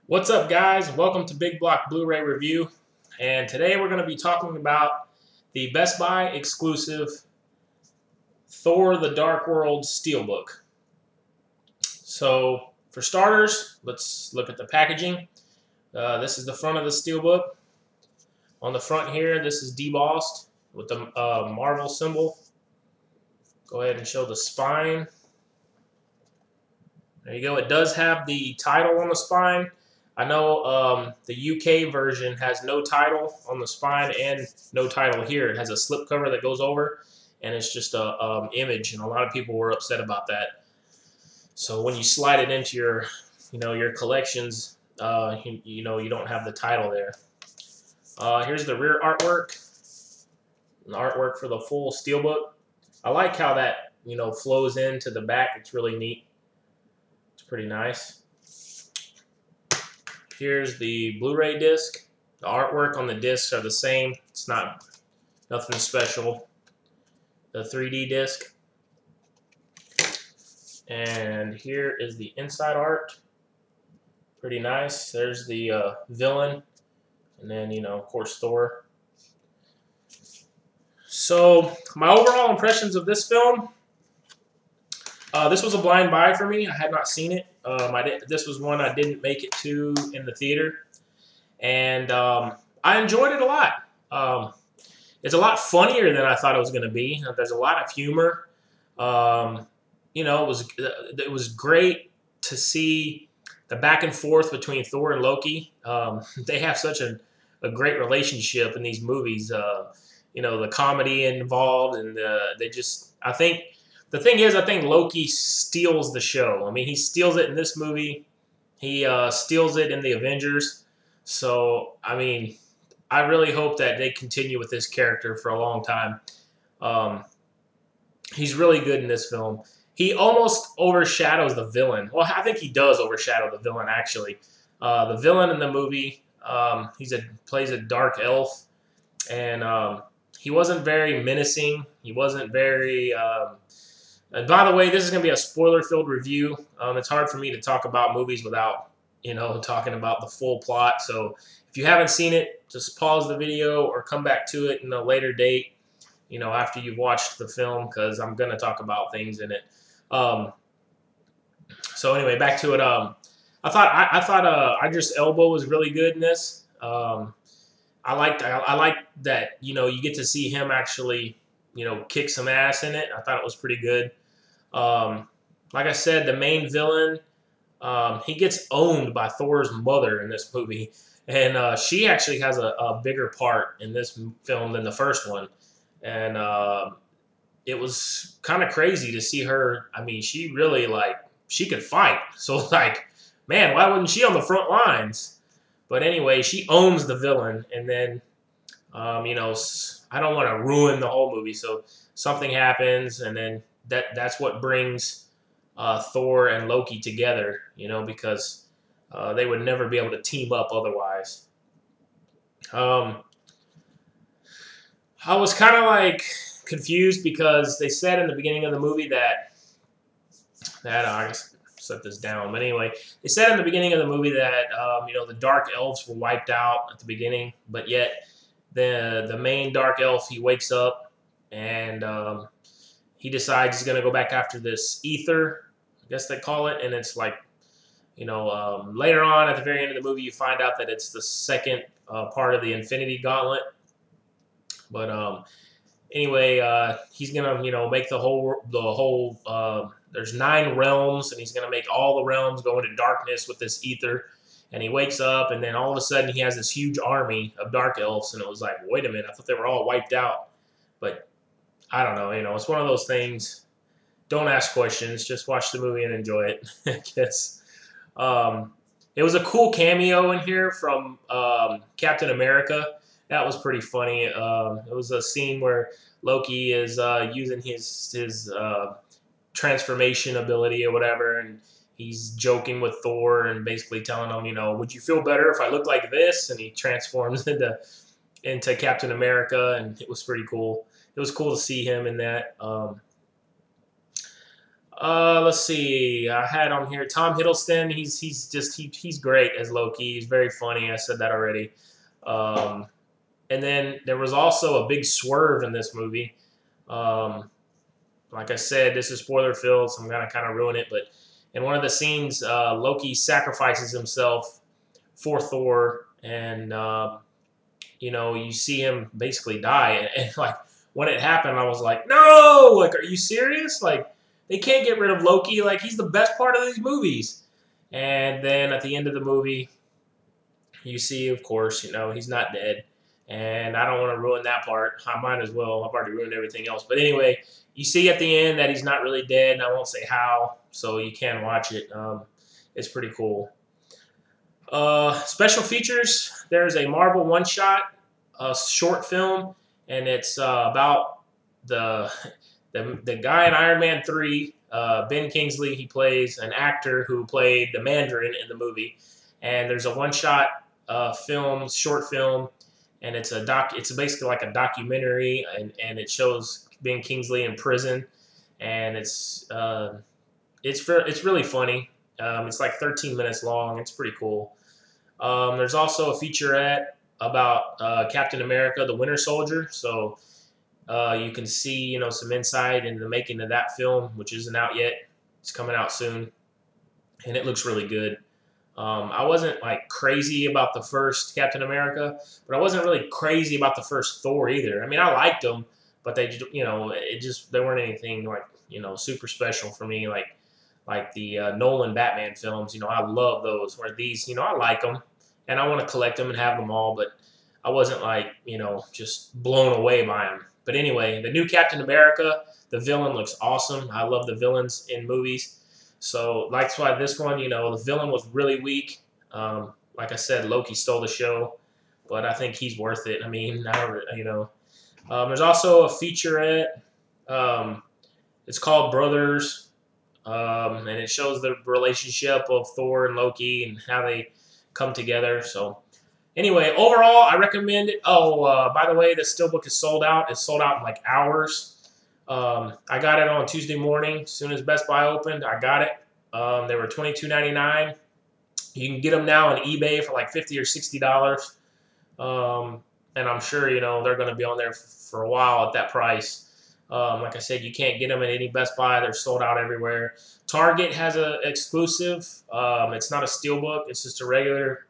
What's up, guys? Welcome to Big Block Blu-ray Review. And today we're going to be talking about the Best Buy exclusive Thor the Dark World Steelbook. So, for starters, let's look at the packaging. This is the front of the Steelbook. On the front here, this is debossed with the Marvel symbol. Go ahead and show the spine. There you go. It does have the title on the spine. I know the UK version has no title on the spine and no title here. It has a slipcover that goes over, and it's just a image, and a lot of people were upset about that. So when you slide it into your, your collections, you don't have the title there. Here's the rear artwork, the artwork for the full Steelbook. I like how that flows into the back. It's really neat. It's pretty nice. Here's the Blu-ray disc. The artwork on the discs are the same. It's nothing special. The 3D disc. And here is the inside art. Pretty nice. There's the villain. And then, of course, Thor. So, my overall impressions of this film. This was a blind buy for me. I had not seen it. This was one I didn't make it to in the theater, and I enjoyed it a lot. It's a lot funnier than I thought it was going to be. There's a lot of humor. It was great to see the back and forth between Thor and Loki. They have such a great relationship in these movies. The comedy involved, and I think. The thing is, I think Loki steals the show. I mean, he steals it in this movie. He steals it in the Avengers. So, I mean, I really hope that they continue with this character for a long time. He's really good in this film. He almost overshadows the villain. Well, I think he does overshadow the villain, actually. The villain in the movie, plays a dark elf. And he wasn't very menacing. He wasn't very... And by the way, this is going to be a spoiler-filled review. It's hard for me to talk about movies without, talking about the full plot. So if you haven't seen it, just pause the video or come back to it in a later date, after you've watched the film, because I'm going to talk about things in it. So anyway, back to it. I thought Idris Elba was really good in this. I like that. You get to see him actually. Kick some ass in it. I thought it was pretty good. Like I said, the main villain, he gets owned by Thor's mother in this movie. And she actually has a bigger part in this film than the first one. And it was kind of crazy to see her. I mean, she really, she could fight. So, man, why wasn't she on the front lines? But anyway, she owns the villain. And then, I don't want to ruin the whole movie, so something happens, and then that's what brings Thor and Loki together, because they would never be able to team up otherwise. I was kind of confused because they said in the beginning of the movie that I guess set this down, but anyway, they said in the beginning of the movie that the dark elves were wiped out at the beginning, but yet. The main dark elf, he wakes up and he decides he's going to go back after this ether, I guess they call it. And it's later on at the very end of the movie, you find out that it's the second part of the Infinity Gauntlet. But anyway, he's going to make the whole there's 9 realms, and he's going to make all the realms go into darkness with this ether. And he wakes up, and then all of a sudden he has this huge army of dark elves, and it was like, wait a minute, I thought they were all wiped out. But I don't know, it's one of those things. Don't ask questions, just watch the movie and enjoy it, I guess. It was a cool cameo in here from Captain America. That was pretty funny. It was a scene where Loki is using his transformation ability or whatever, and he's joking with Thor and basically telling him, would you feel better if I looked like this? And he transforms into Captain America, and it was pretty cool. It was cool to see him in that. Let's see. I had on here Tom Hiddleston. He's great as Loki. He's very funny. I said that already. Um, and then there was also a big swerve in this movie. Um, like I said, this is spoiler filled, so I'm gonna kind of ruin it. But in one of the scenes, Loki sacrifices himself for Thor, and you see him basically die. And like when it happened, I was like, no, like, are you serious? Like, they can't get rid of Loki. Like, he's the best part of these movies. And then at the end of the movie, you see, of course, he's not dead. And I don't want to ruin that part. I might as well. I've already ruined everything else. But anyway, you see at the end that he's not really dead, and I won't say how, so you can watch it. It's pretty cool. Special features, there's a Marvel one-shot, a short film, and it's about the, the guy in Iron Man 3, Ben Kingsley. He plays an actor who played the Mandarin in the movie. And there's a one-shot short film, and it's basically like a documentary, and it shows Ben Kingsley in prison, and it's really funny. It's like 13 minutes long. It's pretty cool. There's also a featurette about Captain America, the Winter Soldier. So you can see, some insight into the making of that film, which isn't out yet. It's coming out soon, and it looks really good. I wasn't like crazy about the first Captain America, but I wasn't really crazy about the first Thor either. I mean, I liked them, but they weren't anything like, super special for me. Like the Nolan Batman films, I love those. Where these, I like them, and I want to collect them and have them all, but I wasn't like, just blown away by them. But anyway, the new Captain America, the villain looks awesome. I love the villains in movies. So that's why this one, the villain was really weak. Like I said, Loki stole the show, but I think he's worth it. I mean, there's also a featurette. It's called Brothers. And it shows the relationship of Thor and Loki and how they come together. So anyway, overall, I recommend it. Oh, by the way, the Steelbook is sold out. It's sold out in like hours. I got it on Tuesday morning. As soon as Best Buy opened, I got it. They were $22.99. You can get them now on eBay for like $50 or $60. And I'm sure, they're going to be on there for a while at that price. Like I said, you can't get them at any Best Buy. They're sold out everywhere. Target has an exclusive. It's not a Steelbook. It's just a regular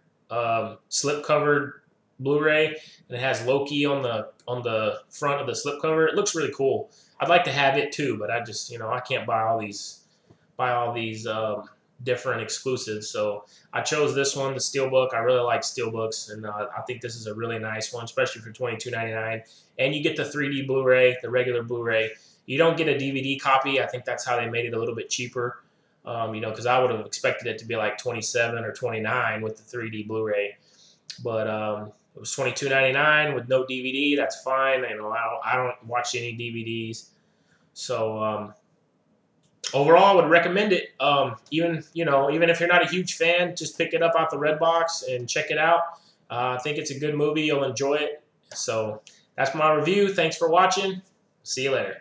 slip-covered Blu-ray, and it has Loki on the front of the slipcover. It looks really cool. I'd like to have it too, but I just I can't buy all these different exclusives. So I chose this one, the Steelbook. I really like Steelbooks, and I think this is a really nice one, especially for $22.99. And you get the 3D Blu-ray, the regular Blu-ray. You don't get a DVD copy. I think that's how they made it a little bit cheaper. Because I would have expected it to be like $27 or $29 with the 3D Blu-ray, but it was $22.99 with no DVD. That's fine. I don't watch any DVDs, so overall, I would recommend it. Even if you're not a huge fan, just pick it up out the Redbox and check it out. I think it's a good movie. You'll enjoy it. So that's my review. Thanks for watching. See you later.